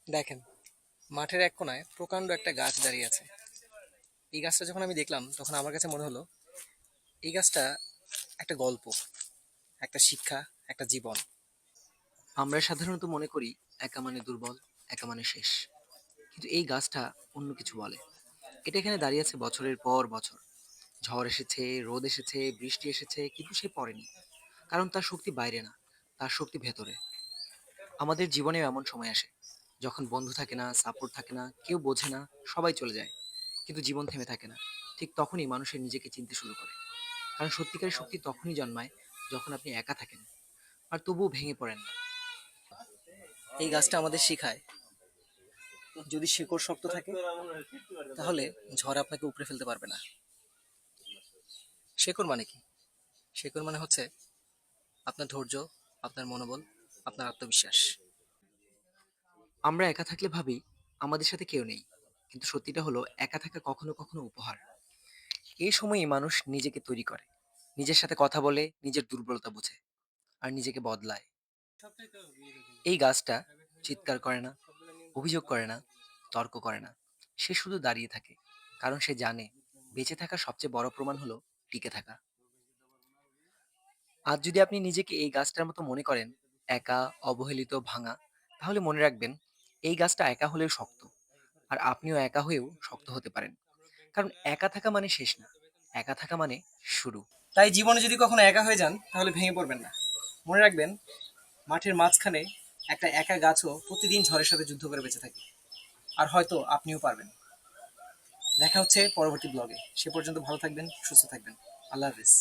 দেখেন, মাঠের এক কোনায় প্রকাণ্ড একটা গাছ দাঁড়িয়ে আছে। এই গাছটা যখন আমি দেখলাম তখন আমার কাছে মনে হলো এই গাছটা একটা গল্প, একটা শিক্ষা, একটা জীবন। আমরা সাধারণত মনে করি একা মানে দুর্বল, একা মানে শেষ। কিন্তু এই গাছটা অন্য কিছু বলে। এটা এখানে দাঁড়িয়ে আছে বছরের পর বছর। ঝড় এসেছে, রোদ এসেছে, বৃষ্টি এসেছে, কিন্তু সে পড়েনি। কারণ তার শক্তি বাইরে না, তার শক্তি ভেতরে। আমাদের জীবনেও এমন সময় আসে যখন বন্ধু থাকে না, সাপোর্ট থাকে না, কেউ বোঝে না, সবাই চলে যায়। কিন্তু জীবন থেমে থাকে না। ঠিক তখনই মানুষের নিজেকে চিনতে শুরু করে। কারণ সত্যিকারের শক্তি তখনই জন্মায় যখন আপনি একা থাকেন, আর তবুও ভেঙে পড়েন না। এই গাছটা আমাদের শেখায়, যদি শিকড় শক্ত থাকে তাহলে ঝড় আপনাকে উপড়ে ফেলতে পারবে না। শেকড় মানে কি? শেকড় মানে হচ্ছে আপনার ধৈর্য, আপনার মনোবল, আপনার আত্মবিশ্বাস। আমরা একা থাকলে ভাবি আমাদের সাথে কেউ নেই, কিন্তু সত্যিটা হলো একা থাকা কখনো কখনো উপহার। এই সময়ই মানুষ নিজেকে তৈরি করে, নিজের সাথে কথা বলে, নিজের দুর্বলতা বুঝে, আর নিজেকে বদলায়। এই গাছটা চিৎকার করে না, অভিযোগ করে না, তর্ক করে না। সে শুধু দাঁড়িয়ে থাকে, কারণ সে জানে বেঁচে থাকার সবচেয়ে বড় প্রমাণ হলো টিকে থাকা। আজ যদি আপনি নিজেকে এই গাছটার মতো মনে করেন, একা, অবহেলিত, ভাঙা, তাহলে মনে রাখবেন এই গাছটা একা হলেও শক্ত, আর আপনিও একা হয়েও শক্ত হতে পারেন। কারণ একা থাকা মানে শেষ না, একা থাকা মানে শুরু। তাই জীবনে যদি কখনো একা হয়ে যান তাহলে ভেঙে পড়বেন না। মনে রাখবেন, মাঠের মাঝখানে একটা একা গাছও প্রতিদিন ঝড়ের সাথে যুদ্ধ করে বেঁচে থাকে। আর হয়তো আপনিও পারবেন। দেখা হচ্ছে পরবর্তী ব্লগে। সে পর্যন্ত ভালো থাকবেন, সুস্থ থাকবেন। আল্লাহ হাফেজ।